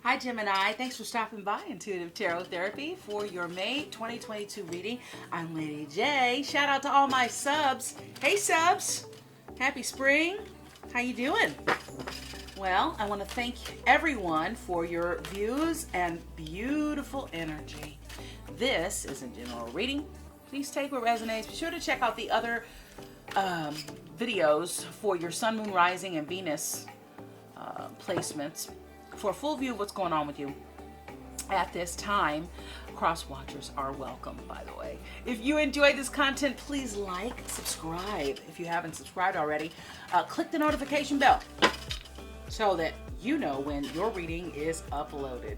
Hi Gemini, thanks for stopping by Intuitive Tarot Therapy for your May 2022 reading. I'm Lady J. Shout out to all my subs. Hey subs, happy spring. How you doing? Well, I want to thank everyone for your views and beautiful energy. This is a general reading. Please take what resonates. Be sure to check out the other videos for your Sun, Moon, Rising, and Venus placements for a full view of what's going on with you at this time. Cross watchers are welcome, by the way. If you enjoyed this content, please like, subscribe. If you haven't subscribed already, click the notification bell so that you know when your reading is uploaded.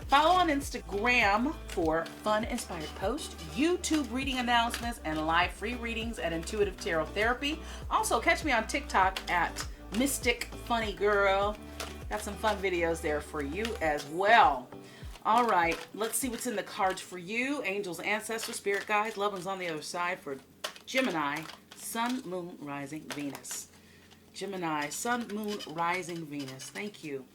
Follow on Instagram for fun-inspired posts, YouTube reading announcements, and live free readings at Intuitive Tarot Therapy. Also, catch me on TikTok at Mystic Funny Girl. Got some fun videos there for you as well. All right, let's see what's in the cards for you. Angels, ancestors, spirit guides, loved ones on the other side for Gemini, Sun, Moon, Rising, Venus. Gemini, Sun, Moon, Rising, Venus. Thank you.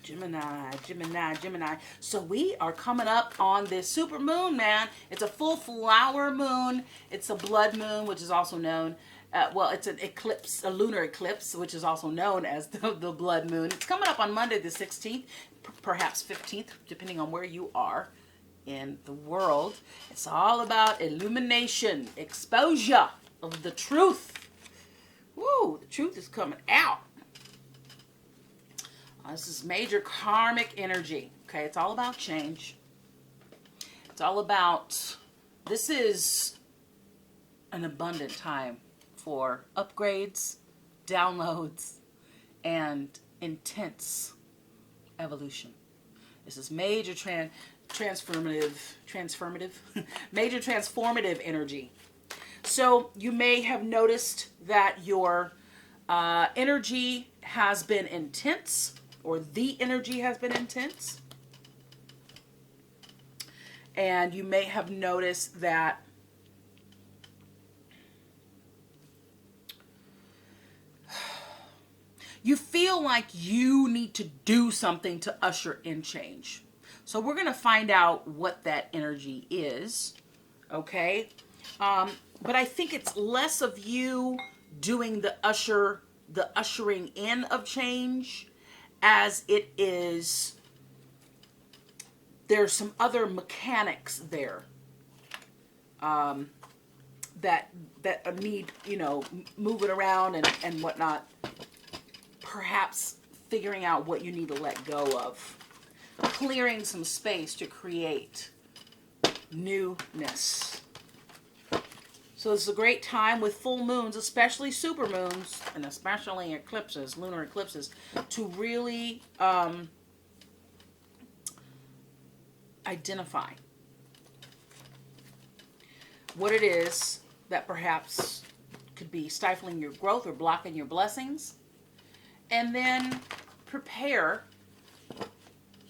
Gemini. So we are coming up on this super moon, man. It's a full flower moon. It's a blood moon, which is also known, well, it's an eclipse, a lunar eclipse, which is also known as the blood moon. It's coming up on Monday the 16th, perhaps 15th, depending on where you are in the world. It's all about illumination, exposure of the truth. Woo, the truth is coming out. This is major karmic energy. Okay, it's all about change. It's all about, this is an abundant time for upgrades, downloads, and intense evolution. This is major transformative, major transformative energy. So you may have noticed that your energy has been intense, or the energy has been intense. And you may have noticed that you feel like you need to do something to usher in change. So we're going to find out what that energy is, okay? But I think it's less of you doing the ushering in of change, as it is, there's some other mechanics there that need, moving around and whatnot. Perhaps figuring out what you need to let go of. Clearing some space to create newness. So it's a great time with full moons, especially super moons, and especially eclipses, lunar eclipses, to really identify what it is that perhaps could be stifling your growth or blocking your blessings, and then prepare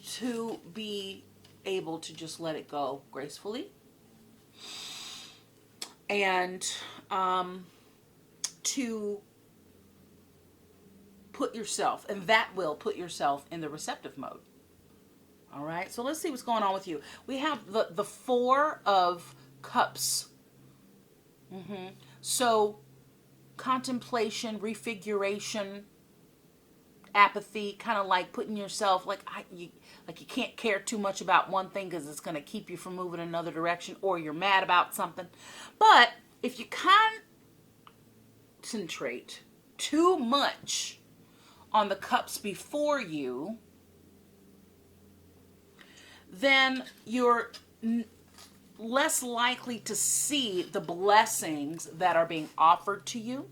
to be able to just let it go gracefully. And to put yourself, and that will put yourself in the receptive mode. All right, so let's see what's going on with you. We have the Four of Cups. So contemplation, refiguration, apathy, kind of like putting yourself, like you can't care too much about one thing because it's going to keep you from moving in another direction, or you're mad about something. But if you concentrate too much on the cups before you, then you're less likely to see the blessings that are being offered to you.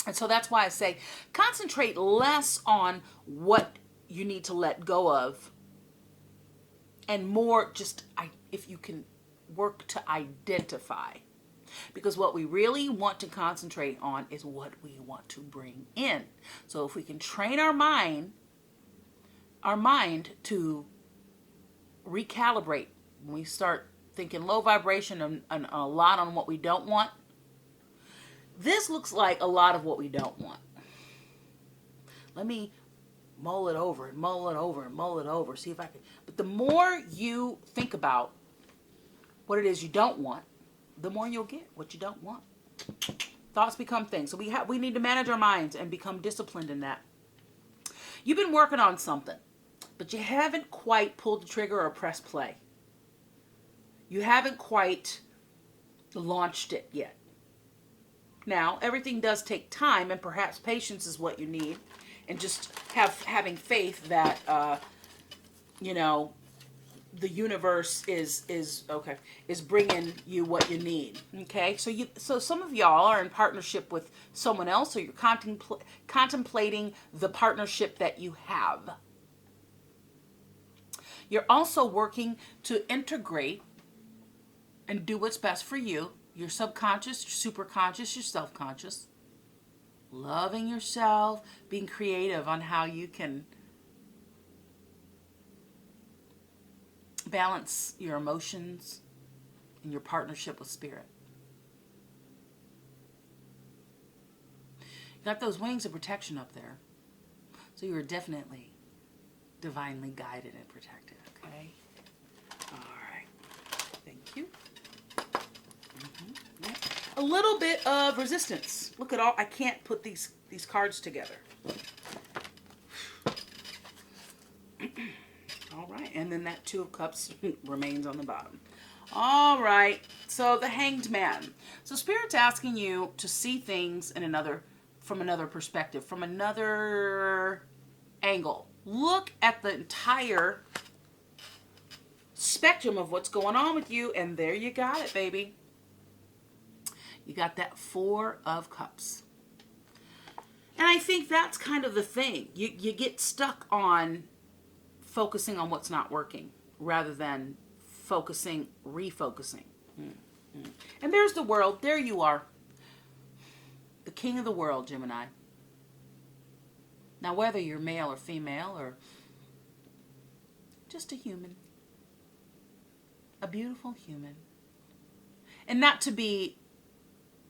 And so that's why I say concentrate less on what you need to let go of, and more just, if you can, work to identify. Because what we really want to concentrate on is what we want to bring in. So if we can train our mind to recalibrate, when we start thinking low vibration and a lot on what we don't want, this looks like a lot of what we don't want. Let me mull it over and mull it over and mull it over. See if I can. But the more you think about what it is you don't want, the more you'll get what you don't want. Thoughts become things. So we need to manage our minds and become disciplined in that. You've been working on something, but you haven't quite pulled the trigger or pressed play. You haven't quite launched it yet. Now, everything does take time, and perhaps patience is what you need, and just having faith that the universe is bringing you what you need. Okay, so some of y'all are in partnership with someone else, or you're contemplating the partnership that you have. You're also working to integrate and do what's best for you. Your subconscious, your superconscious, your self-conscious. Loving yourself, being creative on how you can balance your emotions and your partnership with spirit. You got those wings of protection up there. So you are definitely divinely guided and protected, okay? All right. Thank you. Yeah. A little bit of resistance. Look at all, I can't put these cards together. All right, and then that Two of Cups remains on the bottom. All right, so the Hanged Man. So Spirit's asking you to see things from another perspective, from another angle. Look at the entire spectrum of what's going on with you, and there you got it, baby. You got that Four of Cups. And I think that's kind of the thing. You get stuck on focusing on what's not working rather than refocusing. And there's the world. There you are. The king of the world, Gemini. Now, whether you're male or female or just a human, a beautiful human, and not to be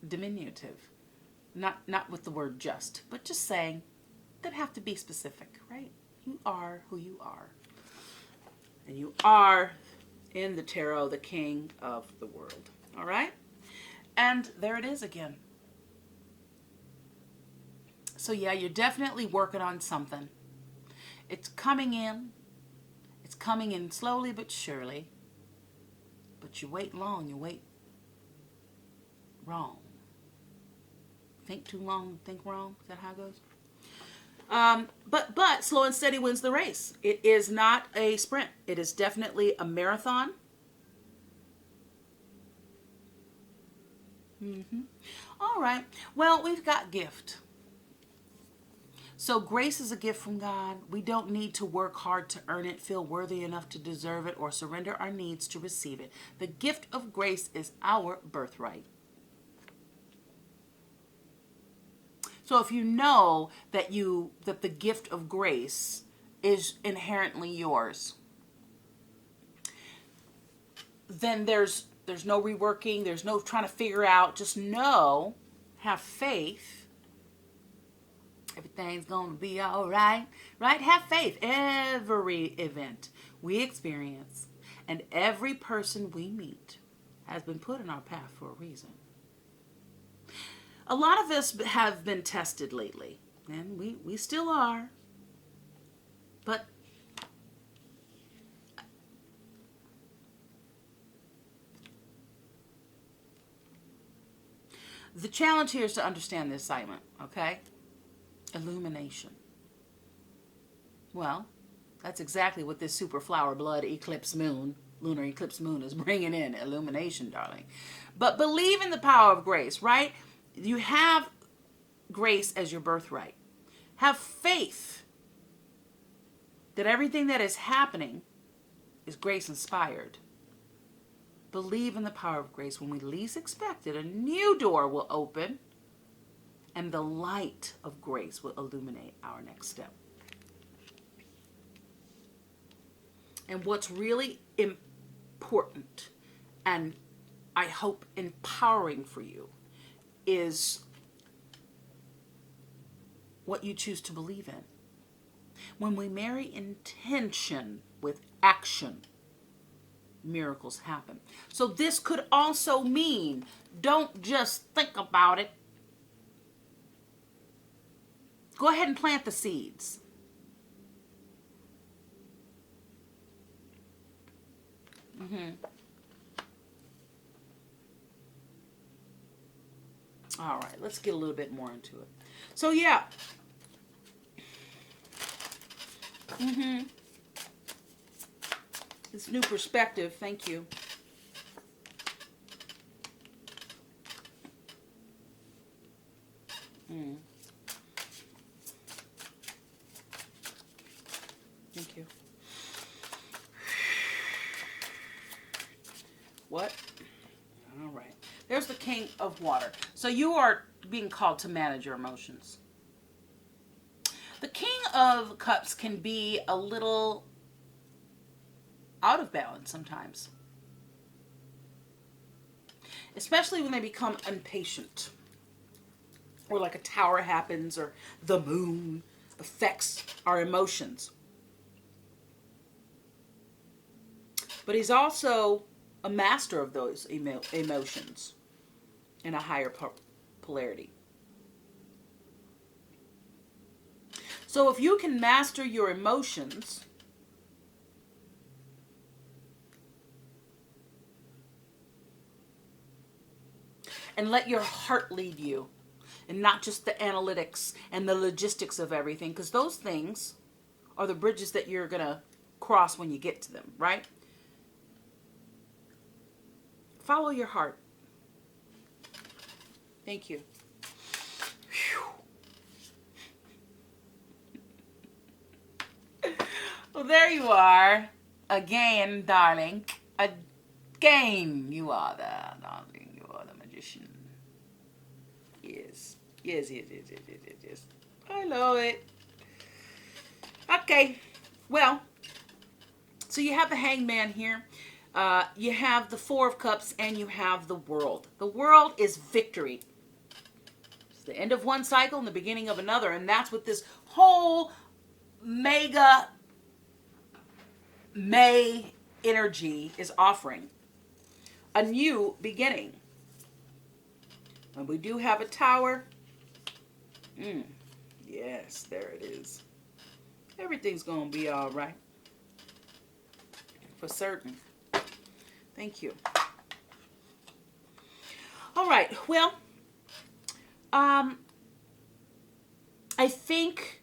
diminutive, not with the word just, but just saying, doesn't have to be specific, right? You are who you are. And you are, in the tarot, the king of the world. All right? And there it is again. So yeah, you're definitely working on something. It's coming in. It's coming in slowly but surely. But you wait long, you wait wrong. Think too long, think wrong. Is that how it goes? But slow and steady wins the race. It is not a sprint. It is definitely a marathon. All right. Well, we've got gift. So grace is a gift from God. We don't need to work hard to earn it, feel worthy enough to deserve it, or surrender our needs to receive it. The gift of grace is our birthright. So if you know that the gift of grace is inherently yours, then there's no reworking, there's no trying to figure out. Just know, have faith. Everything's going to be all right, right? Have faith. Every event we experience and every person we meet has been put in our path for a reason. A lot of us have been tested lately, and we still are. But the challenge here is to understand the assignment, okay? Illumination. Well, that's exactly what this super flower blood eclipse moon, lunar eclipse moon is bringing in. Illumination, darling. But believe in the power of grace, right? You have grace as your birthright. Have faith that everything that is happening is grace inspired. Believe in the power of grace. When we least expect it, a new door will open and the light of grace will illuminate our next step. And what's really important and I hope empowering for you is what you choose to believe in. When we marry intention with action, miracles happen. So this could also mean don't just think about it. Go ahead and plant the seeds. All right, let's get a little bit more into it. So yeah. This new perspective, thank you. Thank you. What? All right. There's the King of Water. So you are being called to manage your emotions. The King of Cups can be a little out of balance sometimes. Especially when they become impatient. Or like a tower happens, or the moon affects our emotions. But he's also a master of those emotions in a higher polarity. So if you can master your emotions, and let your heart lead you, and not just the analytics and the logistics of everything, because those things are the bridges that you're going to cross when you get to them, right? Follow your heart. Thank you. Well, there you are. Again, darling. Again, you are the darling. You are the magician. Yes. Yes. I love it. Okay. Well, so you have the Hangman here. You have the Four of Cups, and you have the World. The World is victory. It's the end of one cycle and the beginning of another. And that's what this whole mega May energy is offering. A new beginning. And we do have a Tower. Yes, there it is. Everything's going to be all right. For certain. Thank you. All right. Well, I think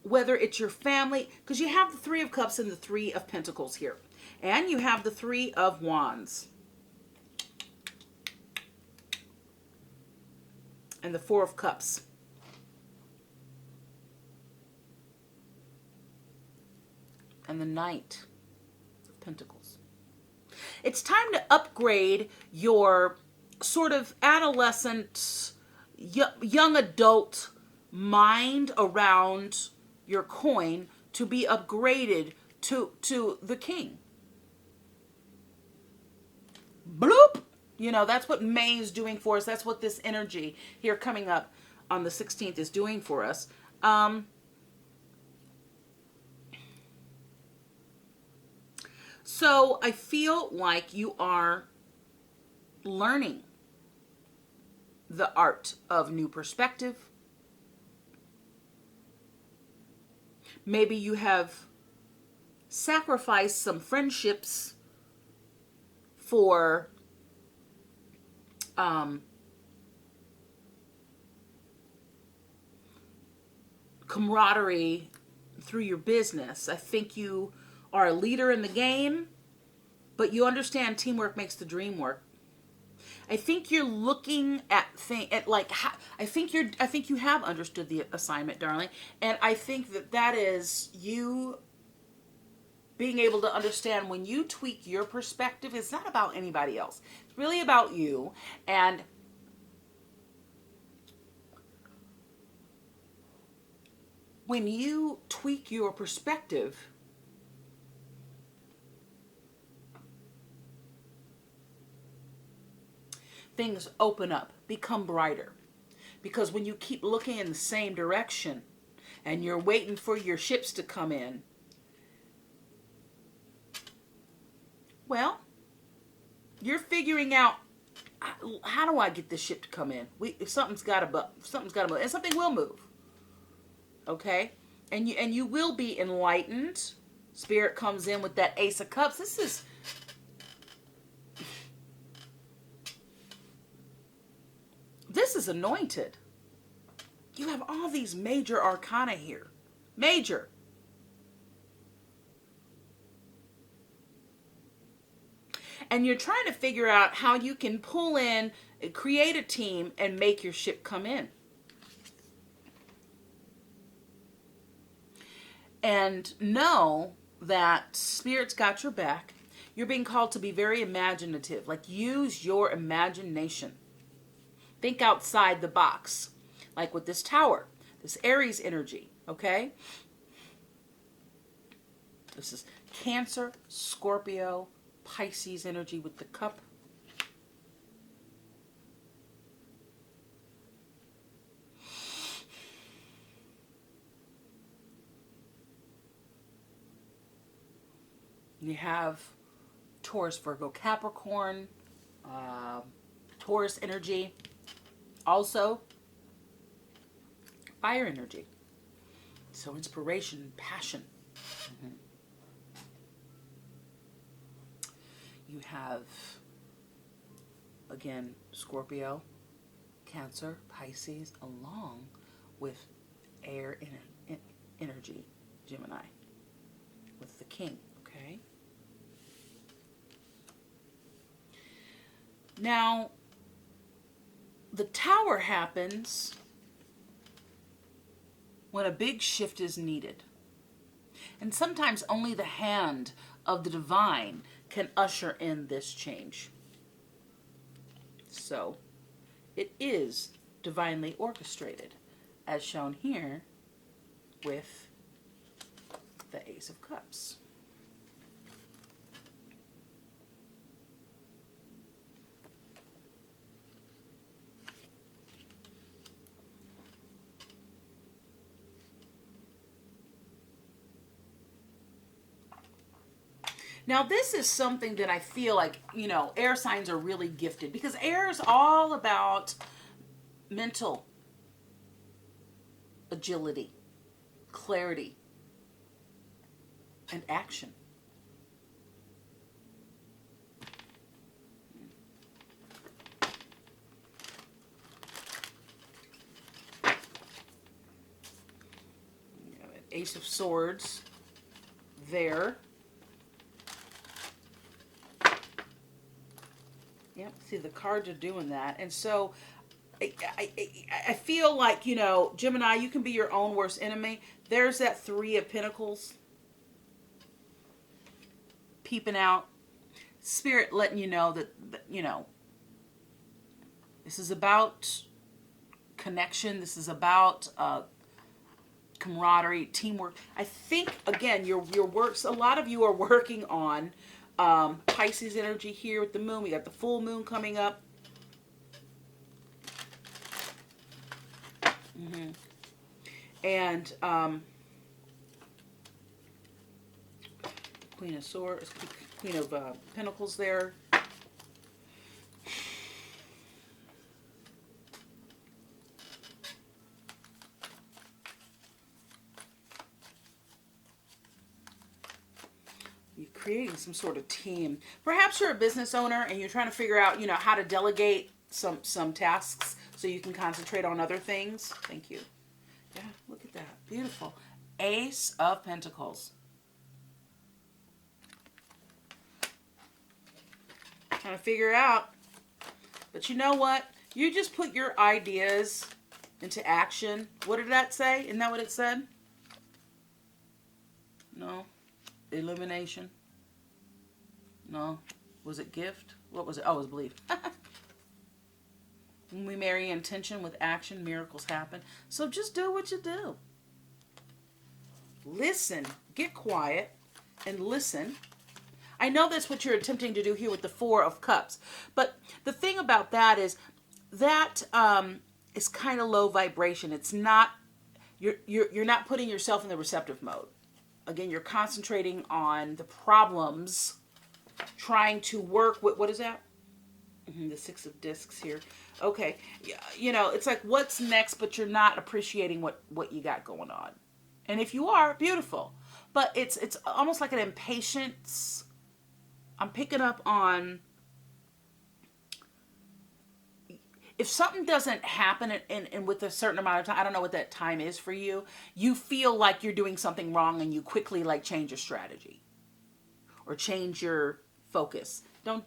whether it's your family, because you have the Three of Cups and the Three of Pentacles here. And you have the Three of Wands. And the Four of Cups. And the Knight of Pentacles. It's time to upgrade your sort of adolescent, young adult mind around your coin to be upgraded to the King. Bloop! You know, that's what May is doing for us. That's what this energy here coming up on the 16th is doing for us. So I feel like you are learning the art of new perspective. Maybe you have sacrificed some friendships for camaraderie through your business. I think you are a leader in the game, but you understand teamwork makes the dream work. I think you're looking at I think you have understood the assignment, darling, and I think that is you being able to understand when you tweak your perspective, it's not about anybody else. It's really about you. And when you tweak your perspective, things open up, become brighter. Because when you keep looking in the same direction, and you're waiting for your ships to come in. Well, you're figuring out, how do I get this ship to come in? Something's got to move, and something will move. Okay, and you will be enlightened. Spirit comes in with that Ace of Cups. This is anointed. You have all these major arcana here. Major. And you're trying to figure out how you can pull in, create a team, and make your ship come in. And know that Spirit's got your back. You're being called to be very imaginative. Like, use your imagination. Think outside the box. Like with this Tower, this Aries energy, okay? This is Cancer, Scorpio, Pisces energy with the Cup. You have Taurus, Virgo, Capricorn, Taurus energy. Also, fire energy. So inspiration, passion. Mm-hmm. You have, again, Scorpio, Cancer, Pisces, along with air energy, Gemini, with the King, okay? Now, the Tower happens when a big shift is needed. And sometimes only the hand of the divine can usher in this change. So, it is divinely orchestrated, as shown here with the Ace of Cups. Now, this is something that I feel like, air signs are really gifted, because air is all about mental agility, clarity, and action. Ace of Swords there. Yep, see, the cards are doing that. And so I feel like, Gemini, you can be your own worst enemy. There's that Three of Pentacles peeping out. Spirit letting you know that, this is about connection. This is about camaraderie, teamwork. I think, again, your works, a lot of you are working on Pisces energy here with the moon. We got the full moon coming up. Mm-hmm. And Queen of Swords, Queen of Pentacles there. Creating some sort of team. Perhaps you're a business owner and you're trying to figure out, how to delegate some tasks so you can concentrate on other things. Thank you. Yeah, look at that. Beautiful. Ace of Pentacles. Trying to figure out. But you know what? You just put your ideas into action. What did that say? Isn't that what it said? No. Illumination. No. Was it gift? What was it? Oh, it was belief. When we marry intention with action, miracles happen. So just do what you do. Listen. Get quiet and listen. I know that's what you're attempting to do here with the Four of Cups. But the thing about that is that is kind of low vibration. It's not You're not putting yourself in the receptive mode. Again, you're concentrating on the problems, trying to work with, what is that? The Six of Discs here. Okay. You know, it's like, what's next, but you're not appreciating what you got going on. And if you are, beautiful. But it's almost like an impatience. I'm picking up on, if something doesn't happen in with a certain amount of time, I don't know what that time is for you, you feel like you're doing something wrong and you quickly like change your strategy or change your focus. Don't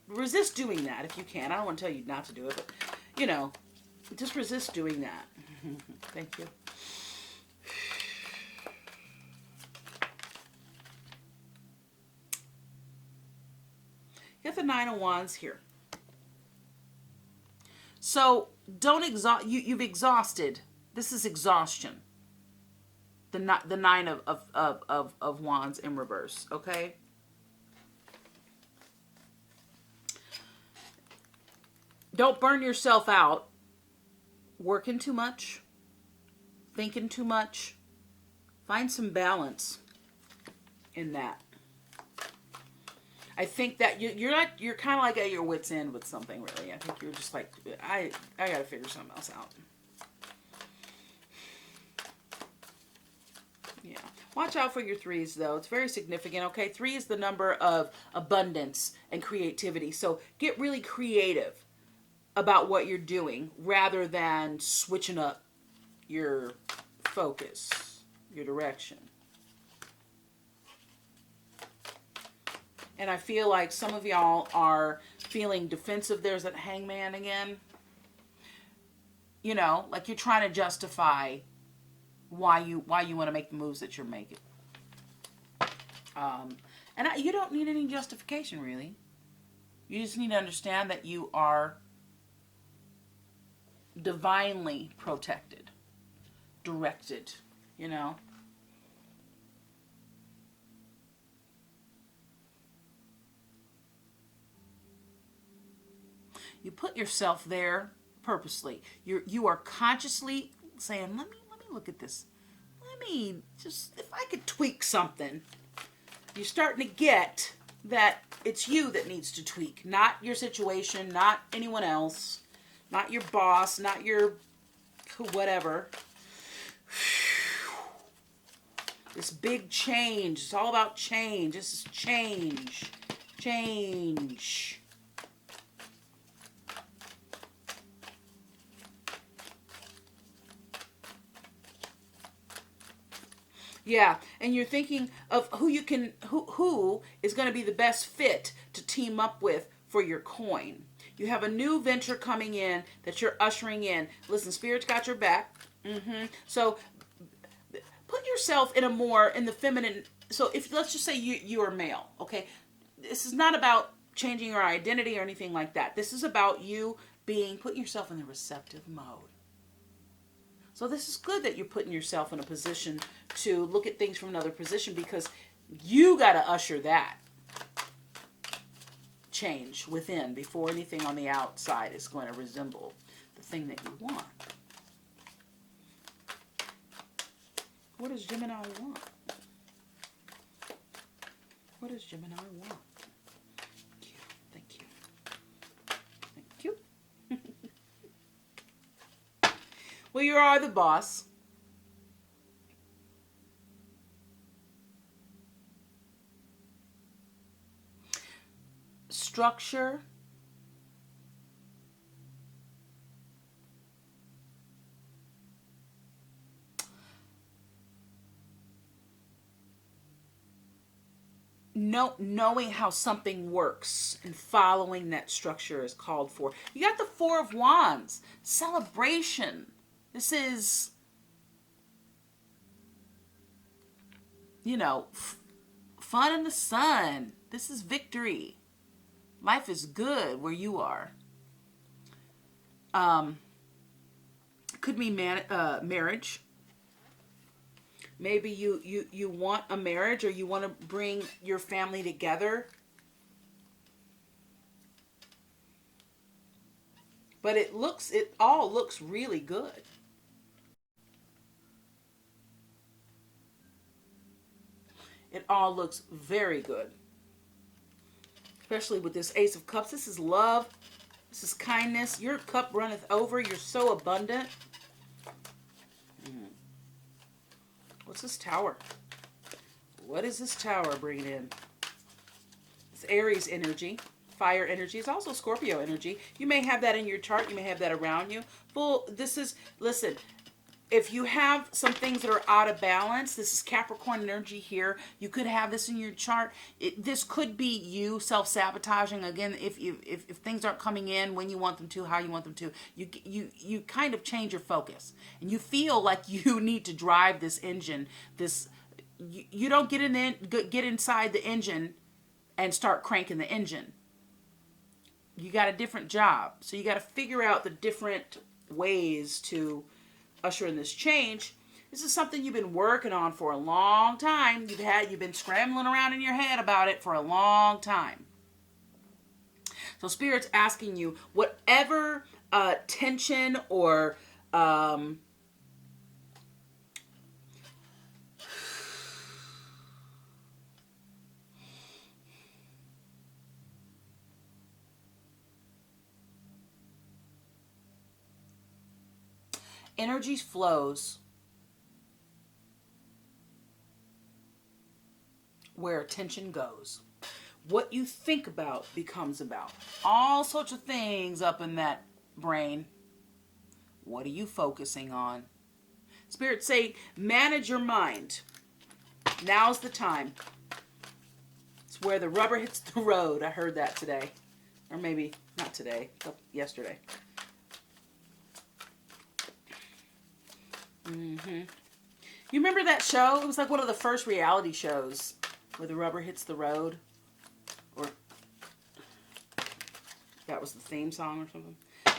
resist doing that if you can. I don't want to tell you not to do it, but you know, just resist doing that. Thank you. You got the Nine of Wands here. So don't exhaust. You've exhausted. This is exhaustion. The Nine of Wands in reverse. Okay. Don't burn yourself out working too much, thinking too much. Find some balance in that. I think that you're kind of like at your wit's end with something, really. I think you're just like, I got to figure something else out. Yeah. Watch out for your threes, though. It's very significant, okay? 3 is the number of abundance and creativity. So get really creative about what you're doing rather than switching up your focus, your direction. And I feel like some of y'all are feeling defensive. There's that Hangman again. You know, like you're trying to justify why you want to make the moves that you're making. You don't need any justification, really. You just need to understand that you are divinely protected, directed, you know. You put yourself there purposely. You are consciously saying, let me look at this. Let me just, if I could tweak something. You're starting to get that it's you that needs to tweak, not your situation, not anyone else, not your boss, not your whatever. This big change. It's all about change. This is change. Change. Yeah, and you're thinking of who you can, who is going to be the best fit to team up with for your coin. You have a new venture coming in that you're ushering in. Listen, Spirit's got your back. So put yourself in the feminine. So if, let's just say you are male, okay? This is not about changing your identity or anything like that. This is about you putting yourself in the receptive mode. So this is good that you're putting yourself in a position to look at things from another position, because you got to usher that change within before anything on the outside is going to resemble the thing that you want. What does Gemini want? What does Gemini want? Thank you. Thank you. Well, you are the boss. Structure. Knowing how something works and following that structure is called for. You got the Four of Wands. Celebration. This is, you know, fun in the sun. This is victory. Life is good where you are. Could be marriage. Maybe you want a marriage, or you want to bring your family together. But it all looks really good. It all looks very good. Especially with this Ace of Cups. This is love. This is kindness. Your cup runneth over. You're so abundant. What's this Tower? What is this Tower bringing in? It's Aries energy. Fire energy. It's also Scorpio energy. You may have that in your chart. You may have that around you. Listen, if you have some things that are out of balance, this is Capricorn energy here. You could have this in your chart. This could be you self-sabotaging. Again, if things aren't coming in when you want them to, how you want them to, you kind of change your focus. And you feel like you need to drive this engine. You don't get inside the engine and start cranking the engine. You got a different job. So you got to figure out the different ways to usher in this change. This is something you've been working on for a long time. You've been scrambling around in your head about it for a long time. So Spirit's asking you, whatever tension or energy flows where attention goes. What you think about becomes about. All sorts of things up in that brain. What are you focusing on? Spirit say, manage your mind. Now's the time. It's where the rubber hits the road. I heard that today. Or maybe not today, but yesterday. You remember that show? It was like one of the first reality shows where the rubber hits the road. Or that was the theme song or something.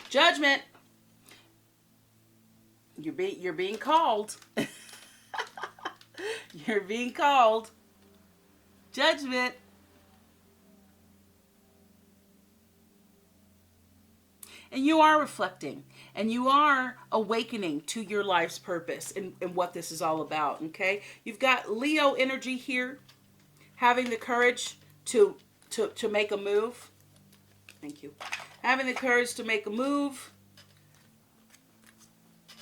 Judgment. You're being called. You're being called. Judgment. And you are reflecting. And you are awakening to your life's purpose and what this is all about, okay? You've got Leo energy here. Having the courage to make a move. Thank you. Having the courage to make a move.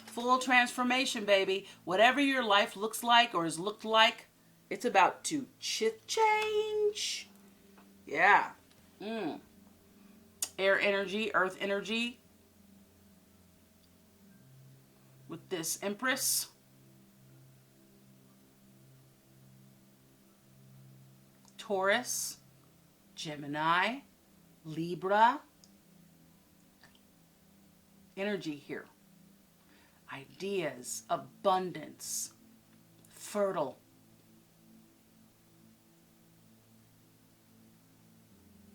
Full transformation, baby. Whatever your life looks like or has looked like, it's about to change. Yeah. Air energy, earth energy. With this Empress. Taurus. Gemini. Libra. Energy here. Ideas. Abundance. Fertile.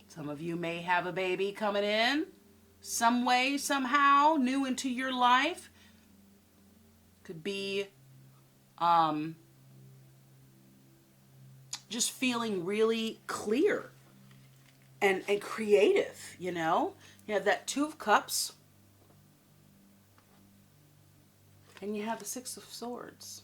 Some of you may have a baby coming in. Some way, somehow, new into your life. Could be just feeling really clear and creative, you know? You have that Two of Cups. And you have the Six of Swords.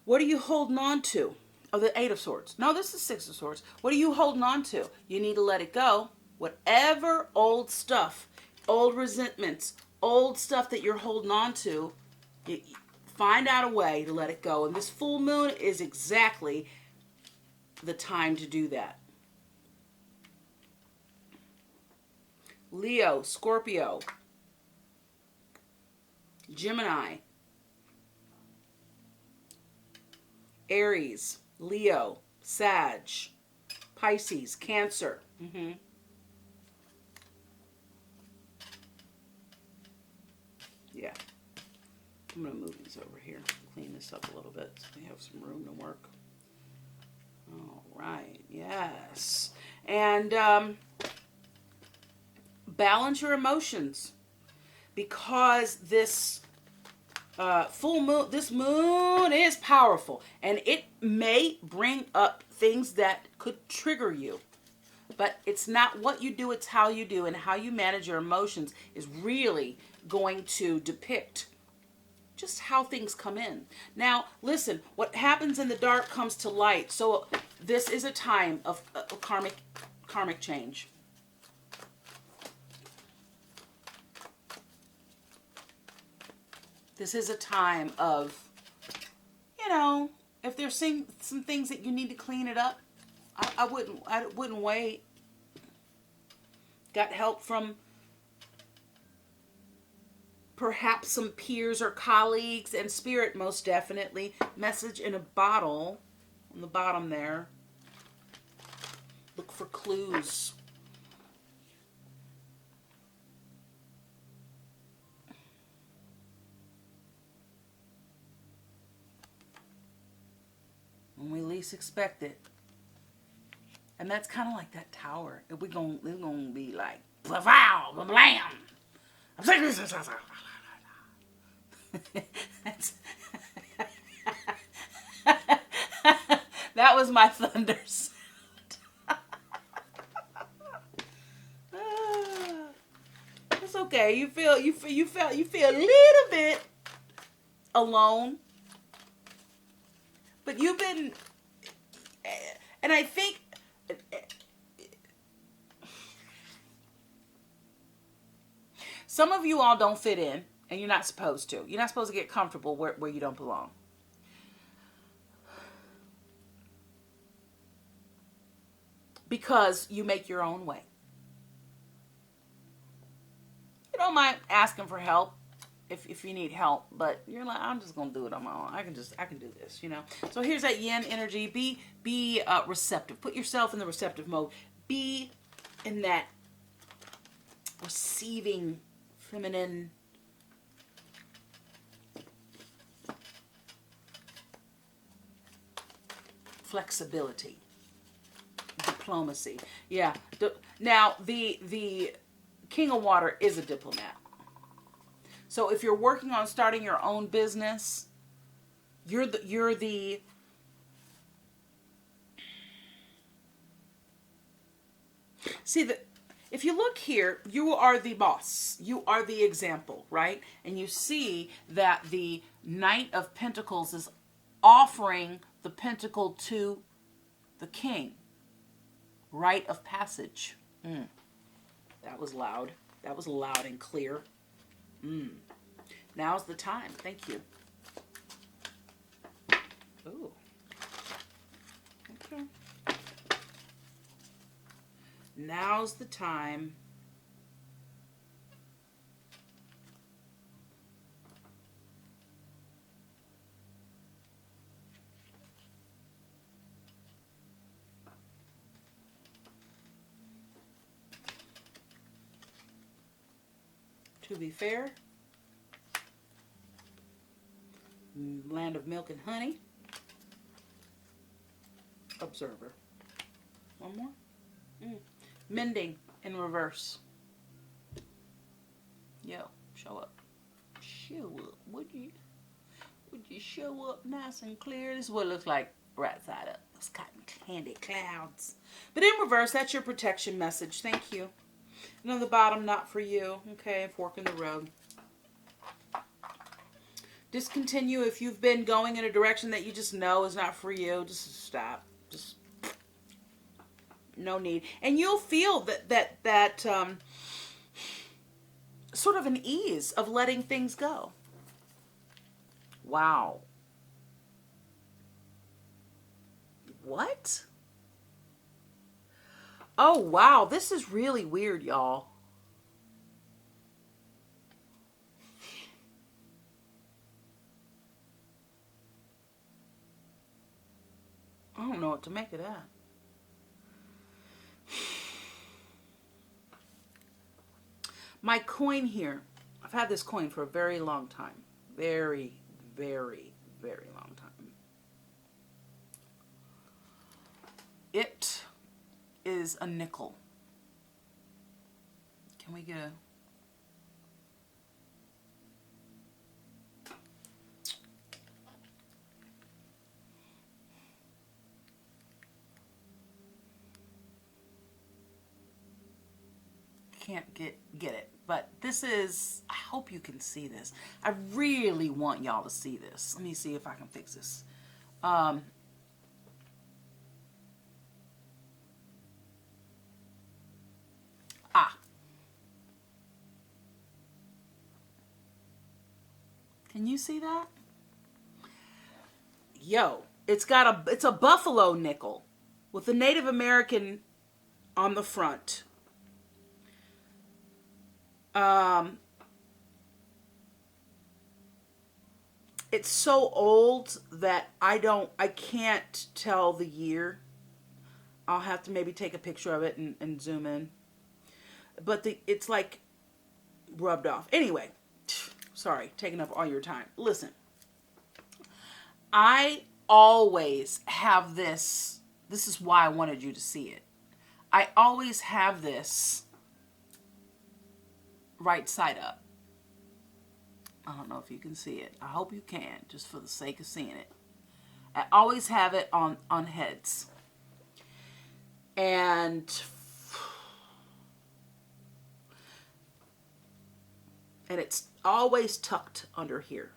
What are you holding on to? Oh, the Eight of Swords. No, this is Six of Swords. What are you holding on to? You need to let it go. Whatever old stuff, old resentments, old stuff that you're holding on to, find out a way to let it go. And this full moon is exactly the time to do that. Leo, Scorpio, Gemini, Aries, Leo, Sag, Pisces, Cancer. Yeah. I'm going to move these over here, clean this up a little bit so we have some room to work. All right. Yes. And balance your emotions, because this full moon, this moon is powerful, and it may bring up things that could trigger you. But it's not what you do, it's how you do, and how you manage your emotions is really going to depict just how things come in. Now, listen, what happens in the dark comes to light. So this is a time of karmic change. This is a time of, you know, if there's some things that you need to clean it up, I wouldn't wait. Got help from perhaps some peers or colleagues, and spirit most definitely. Message in a bottle on the bottom there. Look for clues. When we least expect it. And that's kind of like that tower. We're gonna be like, wow, blam. That was my thunder sound. It's okay. You feel a little bit alone, but you've been, and I think. Some of you all don't fit in, and you're not supposed to. You're not supposed to get comfortable where you don't belong. Because you make your own way. You don't mind asking for help if you need help, but you're like, I'm just gonna do it on my own. I can do this, you know. So here's that yin energy. Be receptive. Put yourself in the receptive mode. Be in that receiving, feminine, flexibility, diplomacy. Yeah. Now the King of Water is a diplomat. So if you're working on starting your own business, you're the see the. If you look here, you are the boss. You are the example, right? And you see that the Knight of Pentacles is offering the pentacle to the king. Rite of passage. That was loud. That was loud and clear. Now's the time. Thank you. Ooh. Okay. Now's the time to be fair. Land of milk and honey. Observer. One more. Mending in reverse. Yo, show up. Show up. Would you show up nice and clear? This is what it looks like right side up. Those cotton candy clouds. But in reverse, that's your protection message. Thank you. And on the bottom, not for you. Okay, fork in the road. Discontinue if you've been going in a direction that you just know is not for you. Just stop. Just no need. And you'll feel that sort of an ease of letting things go. Wow. What? Oh, wow. This is really weird, y'all. I don't know what to make of that. My coin here, I've had this coin for a very long time. Very, very, very long time. It is a nickel. Can we get a... can't get it. But this is, I hope you can see this. I really want y'all to see this. Let me see if I can fix this. Can you see that? Yo, it's a buffalo nickel with the Native American on the front. It's so old that I can't tell the year. I'll have to maybe take a picture of it and zoom in. But it's like rubbed off. Anyway, sorry, taking up all your time. Listen, I always have this. This is why I wanted you to see it. I always have this right side up. I don't know if you can see it. I hope you can, just for the sake of seeing it. I always have it on heads. And it's always tucked under here.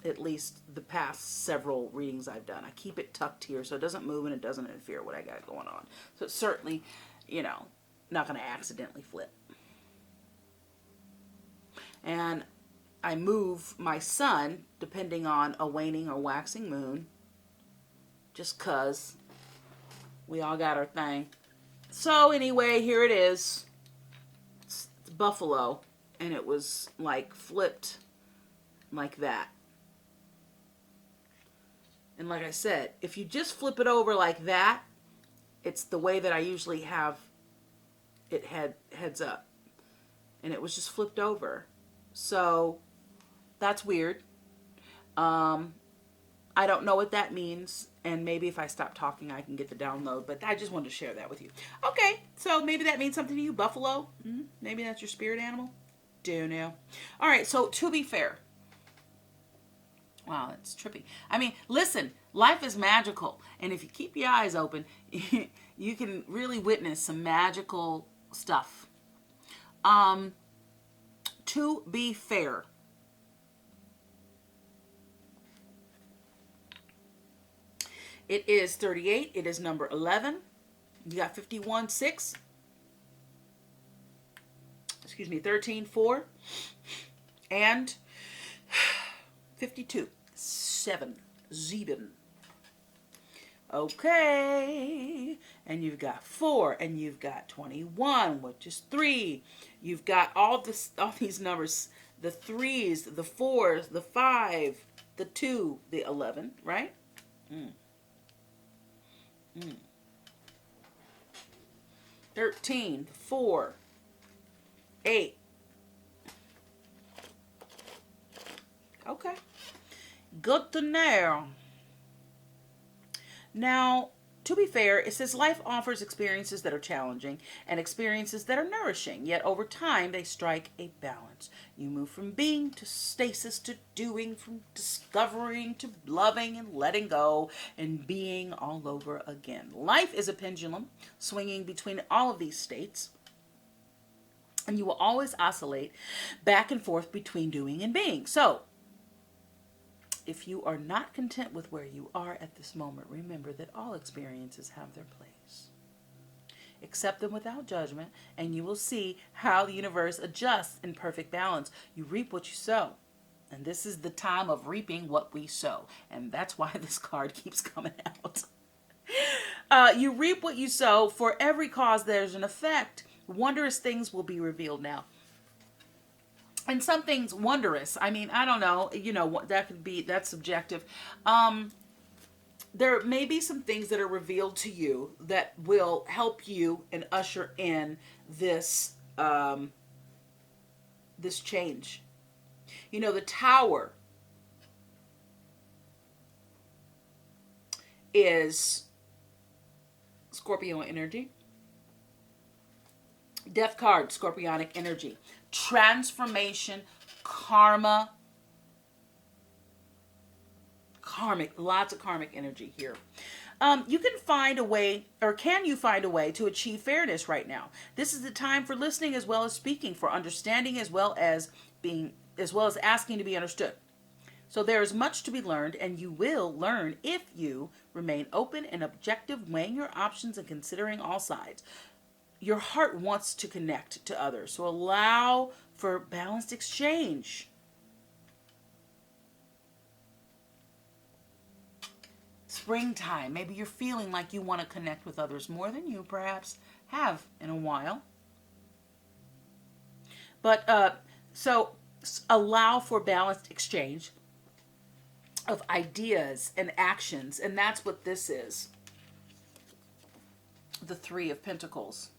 At least the past several readings I've done. I keep it tucked here so it doesn't move and it doesn't interfere with what I got going on. So it's certainly, not going to accidentally flip. And I move my sun depending on a waning or waxing moon. Just 'cause we all got our thing. So anyway, here it is. It's buffalo. And it was like flipped like that. And like I said, if you just flip it over like that, it's the way that I usually have it heads up. And it was just flipped over. So that's weird. I don't know what that means. And maybe if I stop talking, I can get the download. But I just wanted to share that with you. Okay, so maybe that means something to you. Buffalo? Maybe that's your spirit animal? Don't know. All right, so to be fair. Wow, it's trippy. I mean, listen, life is magical. And if you keep your eyes open, you can really witness some magical stuff. To be fair. It is 38. It is number 11. You got 51, 6. Excuse me, 13, 4. And 52, 7, 7. Okay. And you've got 4, and you've got 21, which is 3. You've got all these numbers, the 3s, the 4s, the 5, the 2, the 11, right? 13, 4, 8. Okay. Good to know. Now, to be fair, it says life offers experiences that are challenging and experiences that are nourishing, yet over time they strike a balance. You move from being to stasis to doing, from discovering to loving and letting go and being all over again. Life is a pendulum swinging between all of these states, and you will always oscillate back and forth between doing and being. So, if you are not content with where you are at this moment, remember that all experiences have their place. Accept them without judgment, and you will see how the universe adjusts in perfect balance. You reap what you sow. And this is the time of reaping what we sow. And that's why this card keeps coming out. You reap what you sow. For every cause, there's an effect. Wondrous things will be revealed now. And some things wondrous. I mean, I don't know. That's subjective. There may be some things that are revealed to you that will help you and usher in this this change. The Tower is Scorpio energy. Death card, Scorpionic energy. Transformation, karma, karmic, lots of karmic energy here. You can find a way, or can you find a way to achieve fairness right now? This is the time for listening as well as speaking, for understanding as well as asking to be understood. So there is much to be learned, and you will learn if you remain open and objective, weighing your options and considering all sides. Your heart wants to connect to others, so allow for balanced exchange. Springtime, maybe you're feeling like you want to connect with others more than you perhaps have in a while. But so allow for balanced exchange of ideas and actions, and that's what this is. The Three of Pentacles.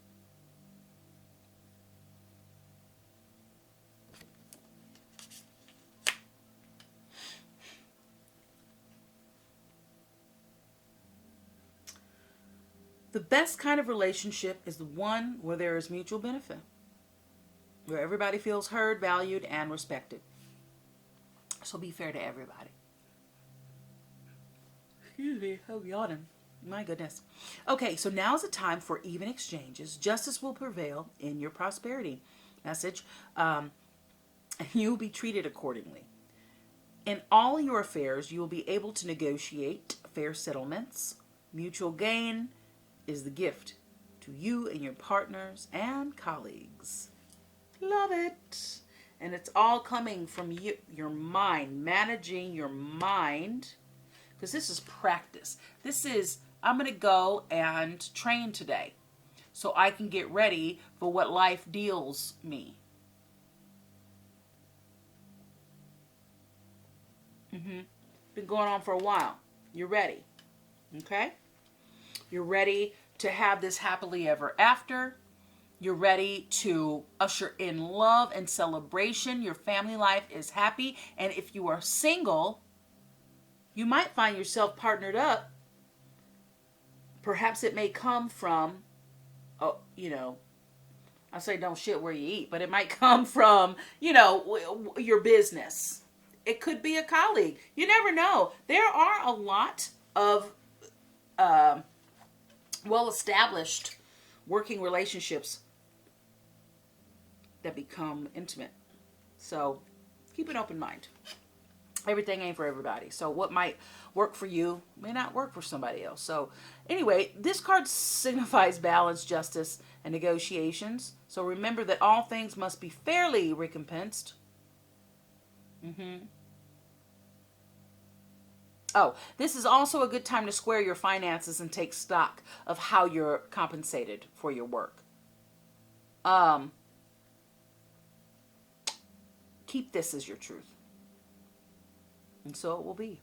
The best kind of relationship is the one where there is mutual benefit, where everybody feels heard, valued, and respected. So be fair to everybody. Excuse me, I'm yawning. My goodness. Okay, so now is the time for even exchanges. Justice will prevail in your prosperity message. And you will be treated accordingly. In all your affairs, you will be able to negotiate fair settlements. Mutual gain is the gift to you and your partners and colleagues. Love it. And it's all coming from you, your mind, managing your mind. Because this is practice. This is, I'm going to go and train today so I can get ready for what life deals me. Been going on for a while. You're ready. Okay? You're ready to have this happily ever after. You're ready to usher in love and celebration. Your family life is happy. And if you are single, you might find yourself partnered up. Perhaps it may come from, I say don't shit where you eat, but it might come from, your business. It could be a colleague. You never know. There are a lot of well-established working relationships that become intimate. So keep an open mind. Everything ain't for everybody. So what might work for you may not work for somebody else. So anyway, this card signifies balance, justice, and negotiations. So remember that all things must be fairly recompensed. Oh, this is also a good time to square your finances and take stock of how you're compensated for your work. Keep this as your truth. And so it will be.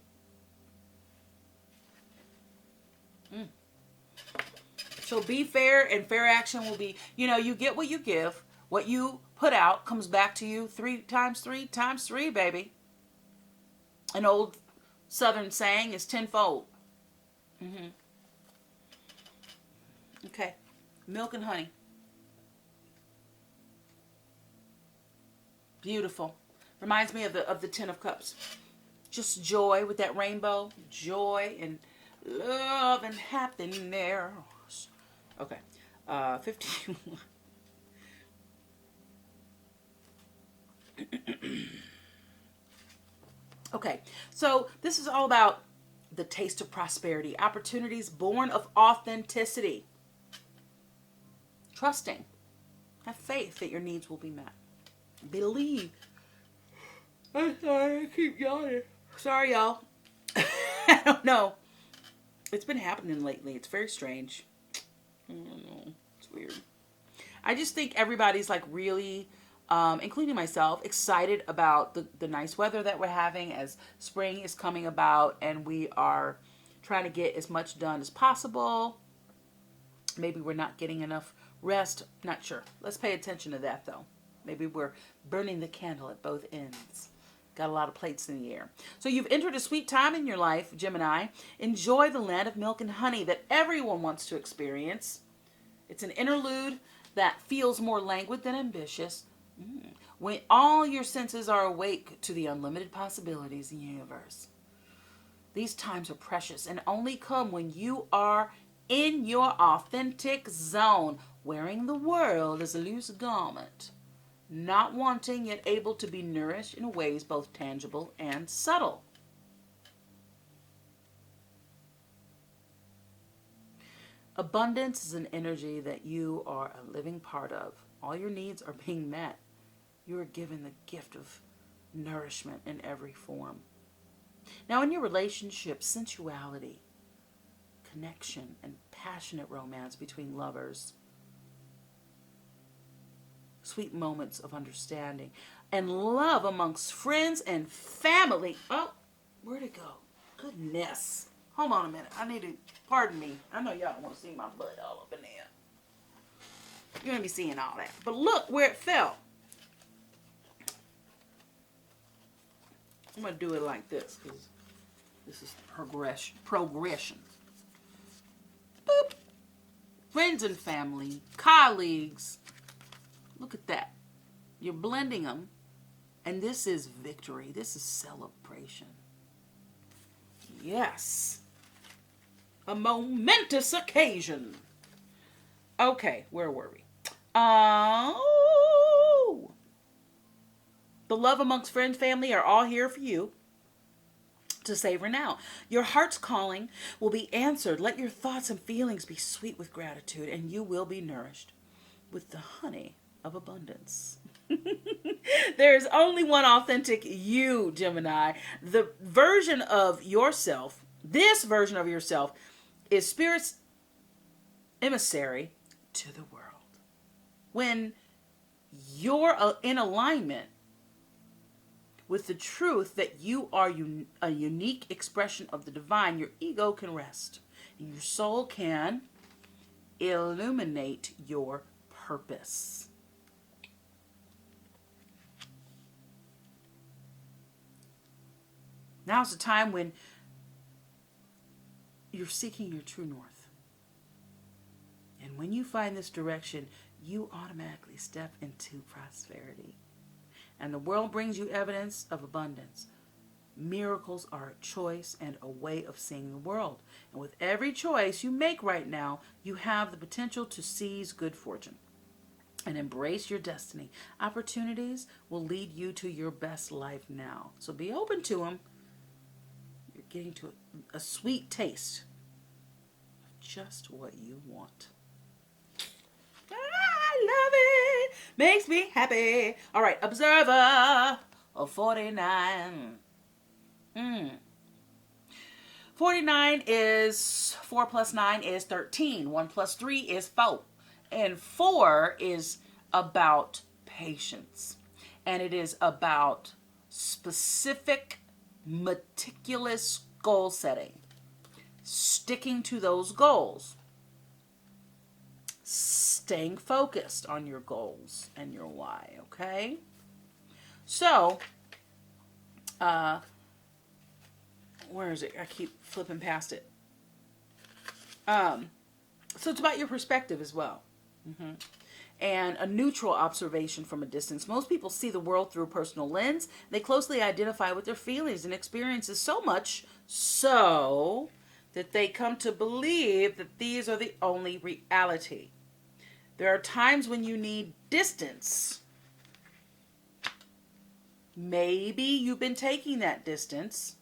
So be fair, and fair action will be, you get what you give. What you put out comes back to you 3 times 3 times 3, baby. An old Southern saying is tenfold. Okay. Milk and honey. Beautiful. Reminds me of the Ten of Cups. Just joy with that rainbow. Joy and love and happiness. Okay. 51. Okay, so this is all about the taste of prosperity, opportunities born of authenticity. Trusting. Have faith that your needs will be met. Believe. I'm sorry, I keep yawning. Sorry, y'all. I don't know. It's been happening lately. It's very strange. I don't know. It's weird. I just think everybody's like really, including myself, excited about the nice weather that we're having as spring is coming about, and we are trying to get as much done as possible. Maybe we're not getting enough rest. Not sure. Let's pay attention to that, though. Maybe we're burning the candle at both ends. Got a lot of plates in the air. So you've entered a sweet time in your life, Gemini. Enjoy the land of milk and honey that everyone wants to experience. It's an interlude that feels more languid than ambitious. When all your senses are awake to the unlimited possibilities in the universe. These times are precious and only come when you are in your authentic zone, wearing the world as a loose garment, not wanting yet able to be nourished in ways both tangible and subtle. Abundance is an energy that you are a living part of. All your needs are being met. You are given the gift of nourishment in every form. Now, in your relationship, sensuality, connection, and passionate romance between lovers, sweet moments of understanding, and love amongst friends and family. Oh, where'd it go? Goodness. Hold on a minute. I need to, pardon me. I know y'all don't want to see my butt all up in there. You're going to be seeing all that. But look where it fell. I'm going to do it like this because this is progression. Boop. Friends and family, colleagues. Look at that. You're blending them. And this is victory. This is celebration. Yes. A momentous occasion. Okay, where were we? Oh. The love amongst friends, family are all here for you to savor now. Your heart's calling will be answered. Let your thoughts and feelings be sweet with gratitude, and you will be nourished with the honey of abundance. There is only one authentic you, Gemini. The version of yourself, this version of yourself, is Spirit's emissary to the world. When you're in alignment with the truth that you are a unique expression of the divine, your ego can rest, and your soul can illuminate your purpose. Now's the time when you're seeking your true north. And when you find this direction, you automatically step into prosperity. And the world brings you evidence of abundance. Miracles are a choice and a way of seeing the world. And with every choice you make right now, you have the potential to seize good fortune and embrace your destiny. Opportunities will lead you to your best life now. So be open to them. You're getting to a sweet taste of just what you want. I love it. Makes me happy. All right, observer of 49. 49 is 4 plus 9 is 13. 1 plus 3 is 4. And 4 is about patience. And it is about specific, meticulous goal setting. Sticking to those goals. Staying focused on your goals and your why, okay? So, where is it? I keep flipping past it. So it's about your perspective as well. And a neutral observation from a distance. Most people see the world through a personal lens. They closely identify with their feelings and experiences, so much so that they come to believe that these are the only reality. There are times when you need distance. Maybe you've been taking that distance.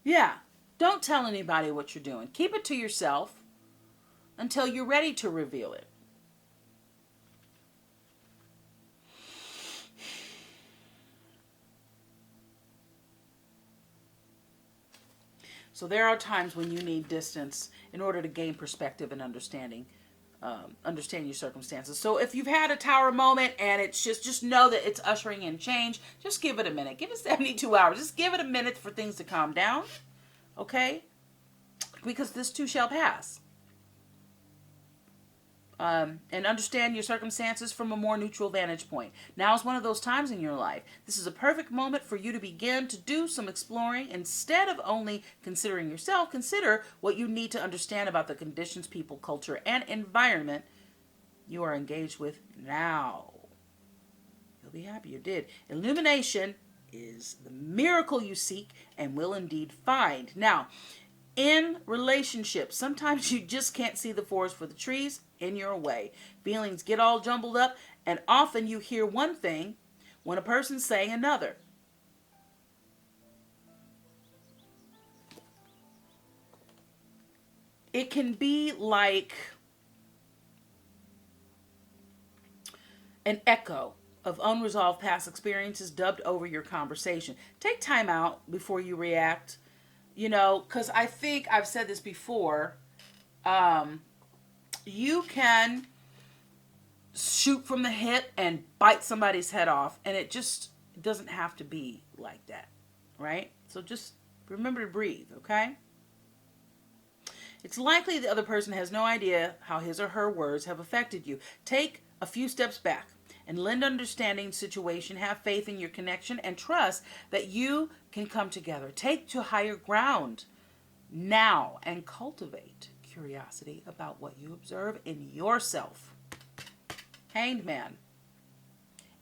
Yeah, don't tell anybody what you're doing. Keep it to yourself until you're ready to reveal it. So there are times when you need distance in order to gain perspective and understand your circumstances. So if you've had a tower moment and it's just know that it's ushering in change, just give it a minute. Give it 72 hours. Just give it a minute for things to calm down. Okay? Because this too shall pass. And understand your circumstances from a more neutral vantage point. Now is one of those times in your life. This is a perfect moment for you to begin to do some exploring. Instead of only considering yourself, consider what you need to understand about the conditions, people, culture, and environment you are engaged with now. You'll be happy you did. Illumination is the miracle you seek and will indeed find. Now, in relationships, sometimes you just can't see the forest for the trees in your way. Feelings get all jumbled up, and often you hear one thing when a person's saying another. It can be like an echo of unresolved past experiences dubbed over your conversation. Take time out before you react, because I think I've said this before. You can shoot from the hip and bite somebody's head off, and it just doesn't have to be like that, right? So just remember to breathe, okay? It's likely the other person has no idea how his or her words have affected you. Take a few steps back and lend understanding to the situation. Have faith in your connection and trust that you can come together. Take to higher ground now and cultivate curiosity about what you observe in yourself. Hanged Man.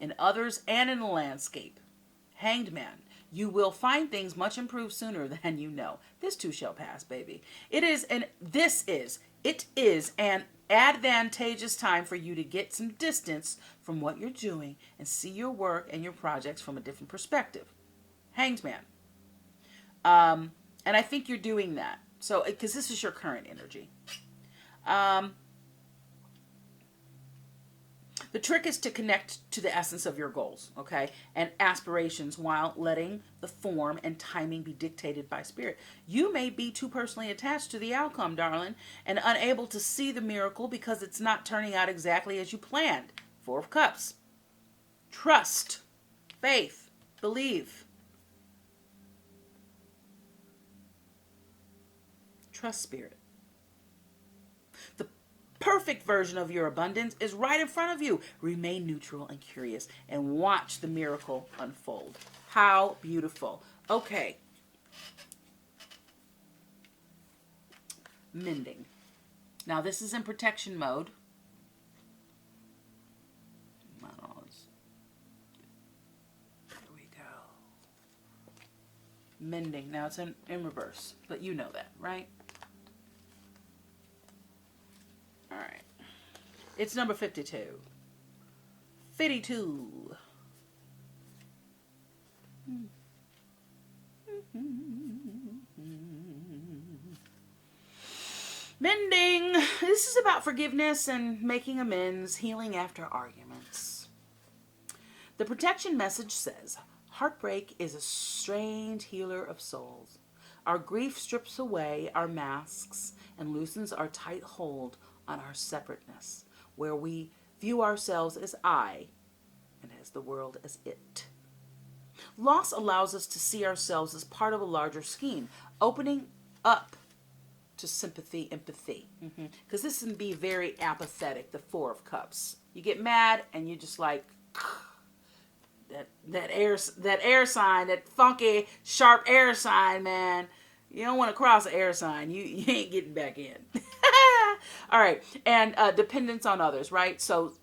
In others and in the landscape. Hanged Man. You will find things much improved sooner than you know. This too shall pass, baby. It is an advantageous time for you to get some distance from what you're doing and see your work and your projects from a different perspective. Hanged Man. And I think you're doing that. So, because this is your current energy. The trick is to connect to the essence of your goals, okay, and aspirations while letting the form and timing be dictated by spirit. You may be too personally attached to the outcome, darling, and unable to see the miracle because it's not turning out exactly as you planned. Four of Cups. Trust, faith, believe. Trust spirit. The perfect version of your abundance is right in front of you. Remain neutral and curious and watch the miracle unfold. How beautiful. Okay. Mending. Now this is in protection mode. Here we go. Mending. Now it's in reverse, but you know that, right? All right. It's number 52. 52. Mending. This is about forgiveness and making amends, healing after arguments. The protection message says, heartbreak is a strange healer of souls. Our grief strips away our masks and loosens our tight hold on our separateness, where we view ourselves as I and as the world as it. Loss allows us to see ourselves as part of a larger scheme, opening up to sympathy, empathy. Because this can be very apathetic, the Four of Cups. You get mad and you just like that air sign, that funky, sharp air sign, man. You don't want to cross an air sign. You ain't getting back in. All right. And dependence on others, right? So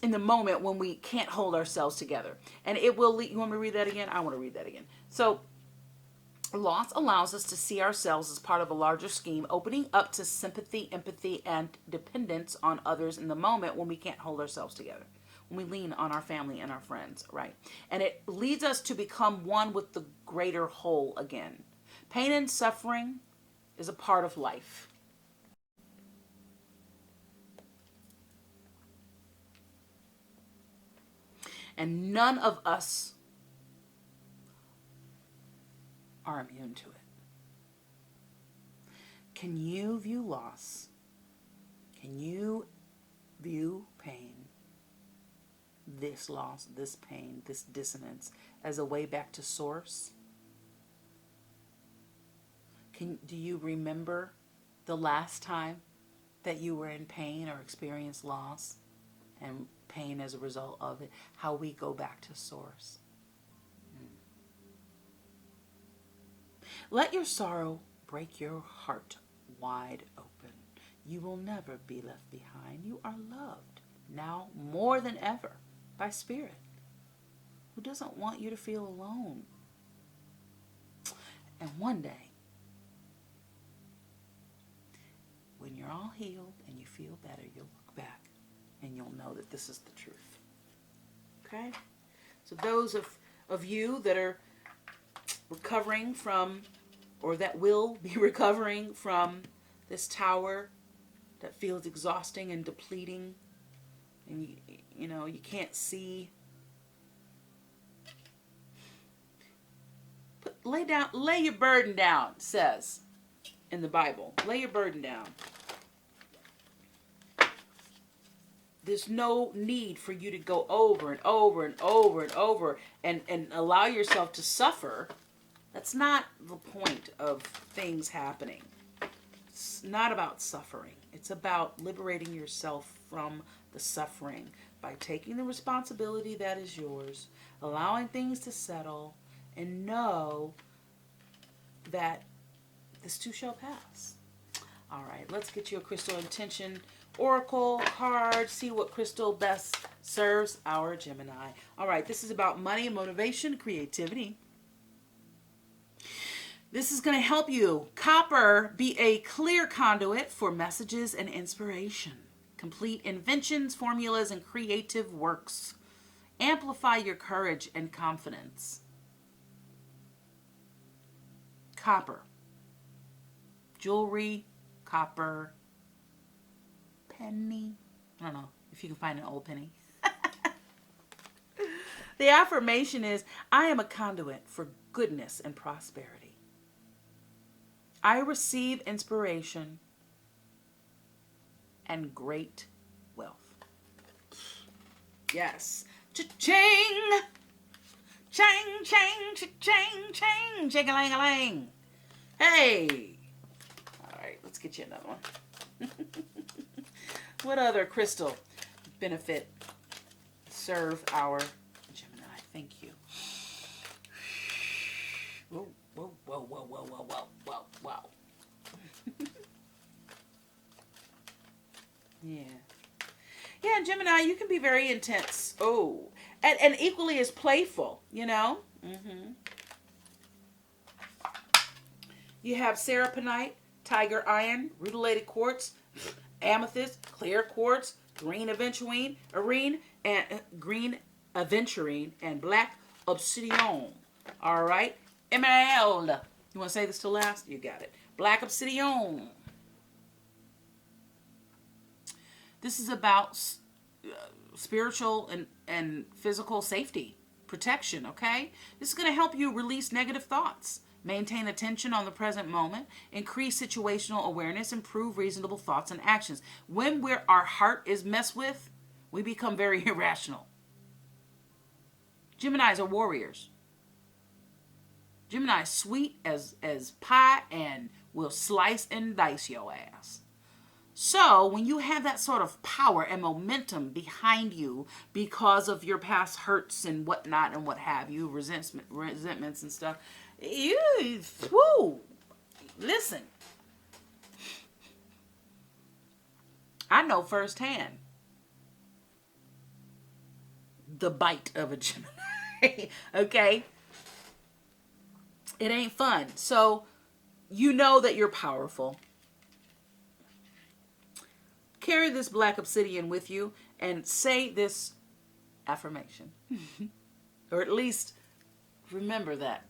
in the moment when we can't hold ourselves together. And it will lead, you want me to read that again? I want to read that again. So loss allows us to see ourselves as part of a larger scheme, opening up to sympathy, empathy, and dependence on others in the moment when we can't hold ourselves together. When we lean on our family and our friends, right? And it leads us to become one with the greater whole again. Pain and suffering is a part of life. And none of us are immune to it. Can you view loss? Can you view pain? This loss, this pain, this dissonance as a way back to source? Do you remember the last time that you were in pain or experienced loss and pain as a result of it? How we go back to source. Let your sorrow break your heart wide open. You will never be left behind. You are loved now more than ever by spirit. who doesn't want you to feel alone. And one day, when you're all healed and you feel better, you'll look back and you'll know that this is the truth. Okay? So those of you that are recovering from, or that will be recovering from this tower that feels exhausting and depleting, and you can't see, lay your burden down, it says in the Bible. Lay your burden down. There's no need for you to go over and over and over and over and allow yourself to suffer. That's not the point of things happening. It's not about suffering. It's about liberating yourself from the suffering by taking the responsibility that is yours, allowing things to settle, and know that this too shall pass. All right, let's get you a crystal intention oracle card. See what crystal best serves our Gemini. All right, this is about money, motivation, creativity. This is going to help you. Copper, be a clear conduit for messages and inspiration. Complete inventions, formulas, and creative works. Amplify your courage and confidence. Copper. Jewelry, copper, penny. I don't know if you can find an old penny. The affirmation is, I am a conduit for goodness and prosperity. I receive inspiration and great wealth. Yes. Cha-ching! Chang, chang, cha-chang, chang, ching-a-lang-a-lang. Hey! All right, let's get you another one. What other crystal benefit serve our Gemini? Thank you. Whoa, whoa, whoa, whoa, whoa, whoa, whoa, whoa, whoa. Yeah. Yeah, Gemini, you can be very intense. Oh. And equally as playful, you know? Mm-hmm. You have seraphonite, tiger iron, rutilated quartz, amethyst, clear quartz, green aventurine, and black obsidian. All right? Emerald. You want to say this till last? You got it. Black obsidian. This is about spiritual and physical safety, protection, okay? This is going to help you release negative thoughts, maintain attention on the present moment, increase situational awareness, improve reasonable thoughts and actions. When our heart is messed with, we become very irrational. Geminis are warriors. Gemini is sweet as pie and will slice and dice your ass. So when you have that sort of power and momentum behind you because of your past hurts and whatnot and what have you, resentments and stuff, listen. I know firsthand the bite of a Gemini. Okay? It ain't fun. So you know that you're powerful. Carry this black obsidian with you and say this affirmation. Or at least remember that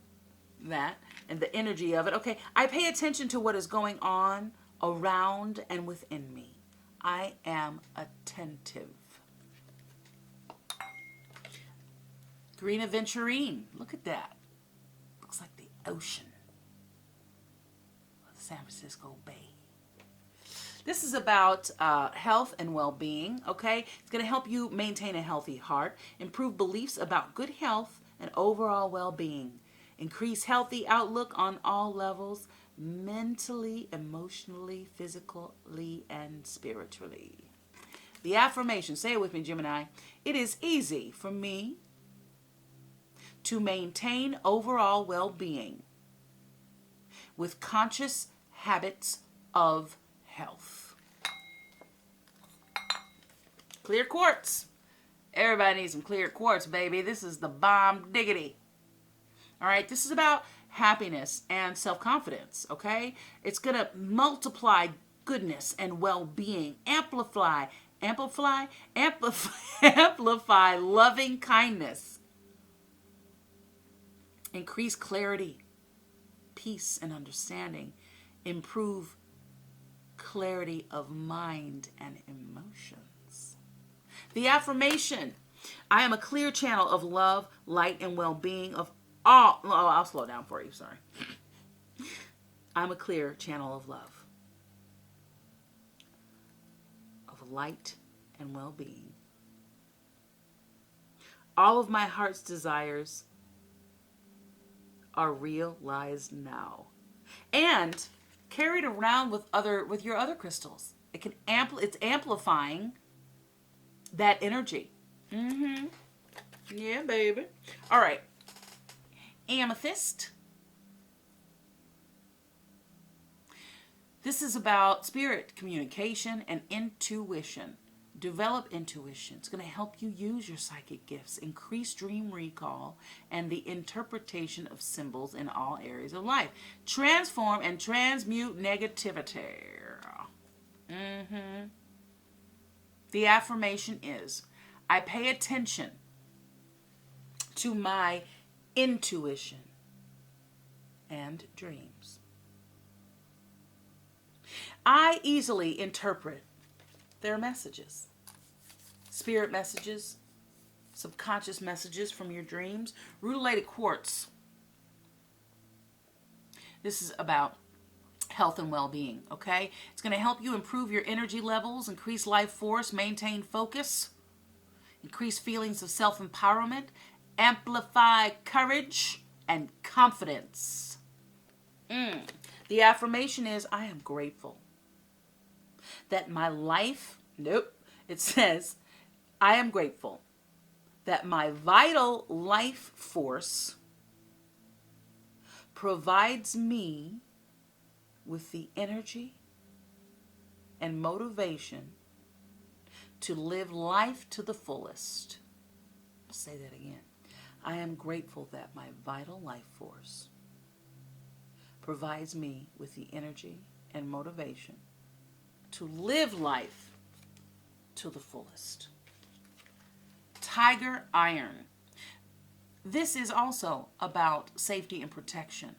and the energy of it. Okay, I pay attention to what is going on around and within me. I am attentive. Green aventurine. Look at that. Looks like the ocean. The San Francisco Bay. This is about health and well-being, okay? It's going to help you maintain a healthy heart, improve beliefs about good health and overall well-being, increase healthy outlook on all levels, mentally, emotionally, physically, and spiritually. The affirmation, say it with me, Gemini. It is easy for me to maintain overall well-being with conscious habits of health. Clear quartz. Everybody needs some clear quartz, baby. This is the bomb diggity. All right, this is about happiness and self-confidence, okay? It's going to multiply goodness and well-being, amplify loving kindness, increase clarity, peace and understanding, improve clarity of mind and emotions. The affirmation: I am a clear channel of love, light, and well-being of all. Oh, I'll slow down for you, sorry. I'm a clear channel of love, of light and well-being. All of my heart's desires are realized now. And carried around with your other crystals. It's amplifying that energy. Yeah, baby. All right. Amethyst. This is about spirit communication and intuition. Develop intuition. It's going to help you use your psychic gifts, increase dream recall, and the interpretation of symbols in all areas of life. Transform and transmute negativity. The affirmation is, I pay attention to my intuition and dreams. I easily interpret their messages. Spirit messages, subconscious messages from your dreams. Rutilated quartz. This is about health and well-being, okay? It's going to help you improve your energy levels, increase life force, maintain focus, increase feelings of self-empowerment, amplify courage and confidence. The affirmation is, I am grateful that my life, it says, I am grateful that my vital life force provides me with the energy and motivation to live life to the fullest. I'll say that again. I am grateful that my vital life force provides me with the energy and motivation to live life to the fullest. Tiger iron. This is also about safety and protection.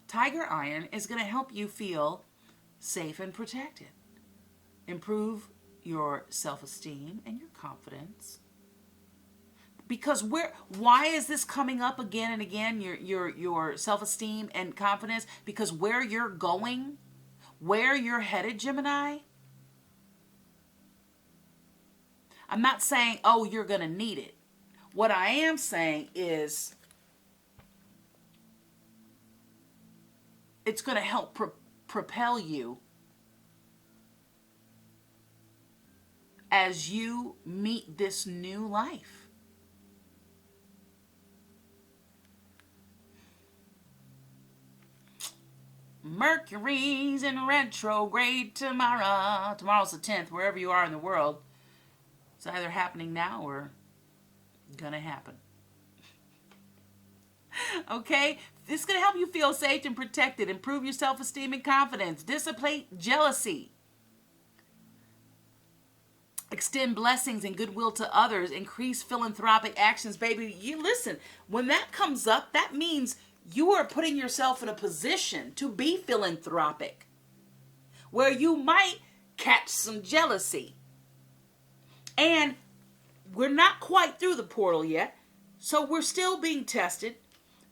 Tiger iron is going to help you feel safe and protected. Improve your self-esteem and your confidence. Because why is this coming up again and again, your self-esteem and confidence? Because where you're going, where you're headed, Gemini, I'm not saying, oh, you're going to need it. What I am saying is it's going to help propel you as you meet this new life. Mercury's in retrograde tomorrow. Tomorrow's the 10th, wherever you are in the world. It's either happening now or gonna happen. Okay? This is gonna help you feel safe and protected, improve your self-esteem and confidence, dissipate jealousy, extend blessings and goodwill to others, increase philanthropic actions. Baby, you listen, when that comes up, that means you are putting yourself in a position to be philanthropic, where you might catch some jealousy. And we're not quite through the portal yet, so we're still being tested.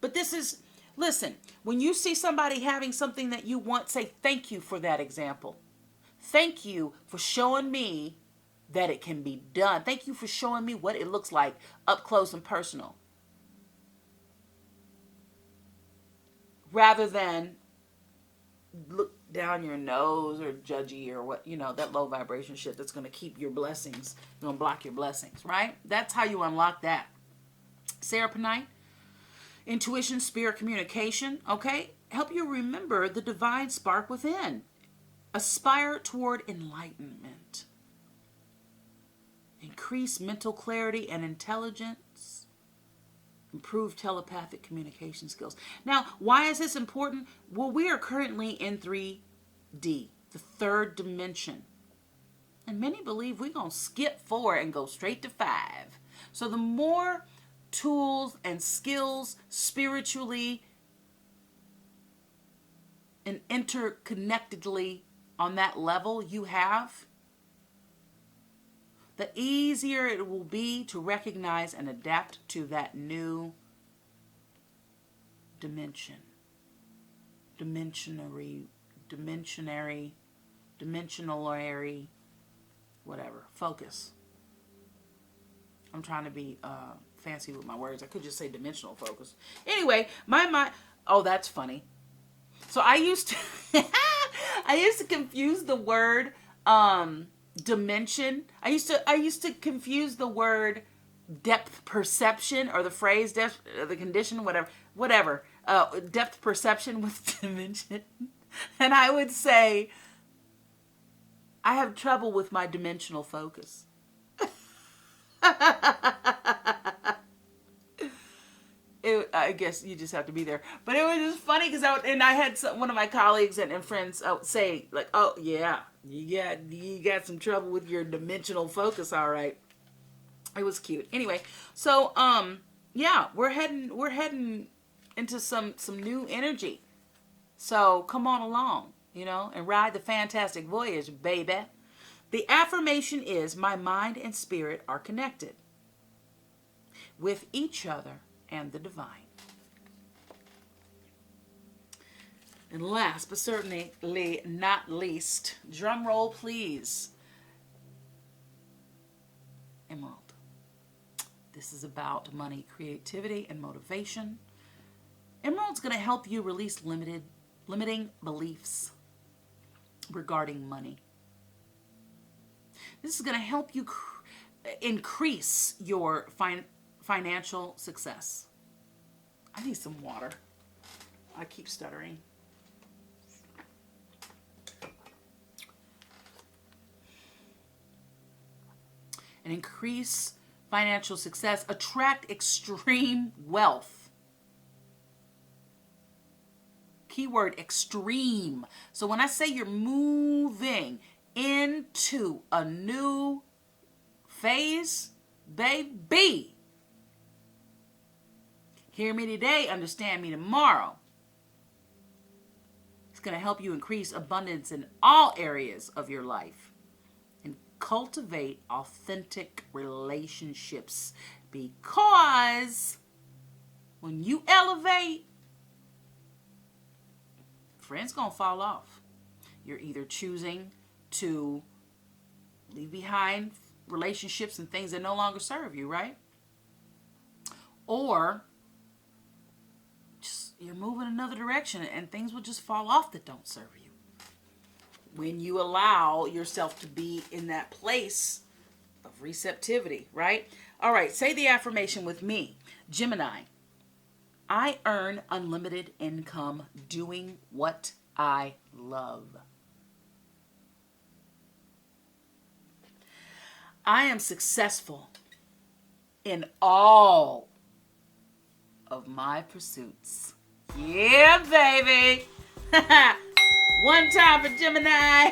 But this is, listen, when you see somebody having something that you want, say thank you for that example. Thank you for showing me that it can be done. Thank you for showing me what it looks like up close and personal. Rather than look down your nose or judgy or what, that low vibration shit that's going to keep your blessings, going to block your blessings, right? That's how you unlock that. Seroponite, intuition, spirit communication, okay? Help you remember the divine spark within. Aspire toward enlightenment. increase mental clarity and intelligence, improve telepathic communication skills. Now, why is this important? Well, we are currently in 3D, the third dimension. And many believe we're going to skip 4 and go straight to 5. So the more tools and skills spiritually and interconnectedly on that level you have, the easier it will be to recognize and adapt to that new dimensionary, whatever, focus. I'm trying to be fancy with my words. I could just say dimensional focus. Anyway, my mind, oh, that's funny. So I used to confuse the word dimension. I used to confuse the word depth perception, or the phrase depth, the condition, whatever, depth perception with dimension. And I would say, I have trouble with my dimensional focus. I guess you just have to be there. But it was just funny because I had one of my colleagues and friends say, like, oh yeah, you got some trouble with your dimensional focus, all right. It was cute. Anyway, so yeah, we're heading into some new energy. So come on along, and ride the fantastic voyage, baby. The affirmation is, my mind and spirit are connected with each other and the divine. And last but certainly not least, drum roll please, Emerald. This is about money, creativity, and motivation. Emerald's going to help you release limiting beliefs regarding money. This is going to help you increase your financial success. I need some water. I keep stuttering. And increase financial success. Attract extreme wealth. Keyword extreme. So when I say you're moving into a new phase, baby, hear me today, understand me tomorrow. It's going to help you increase abundance in all areas of your life and cultivate authentic relationships, because when you elevate, friends gonna fall off. You're either choosing to leave behind relationships and things that no longer serve you, right? Or just you're moving another direction and things will just fall off that don't serve you. When you allow yourself to be in that place of receptivity, right? All right, say the affirmation with me. Gemini, I earn unlimited income doing what I love. I am successful in all of my pursuits. Yeah, baby. One time for Gemini.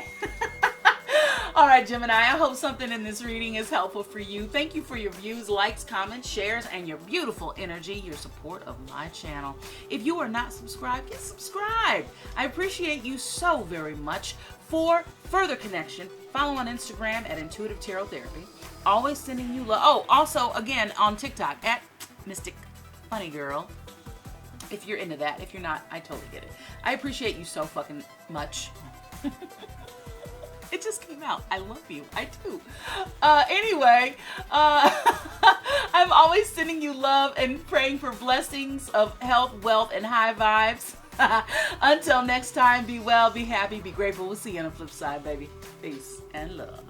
All right, Gemini, I hope something in this reading is helpful for you. Thank you for your views, likes, comments, shares, and your beautiful energy, your support of my channel. If you are not subscribed, get subscribed. I appreciate you so very much. For further connection, follow on Instagram at intuitivetarottherapy. Always sending you love. Oh, also, again, on TikTok at Mystic Funny Girl. If you're into that. If you're not, I totally get it. I appreciate you so fucking much. It just came out. I love you. I do. Anyway, I'm always sending you love and praying for blessings of health, wealth, and high vibes. Until next time, be well, be happy, be grateful. We'll see you on the flip side, baby. Peace and love.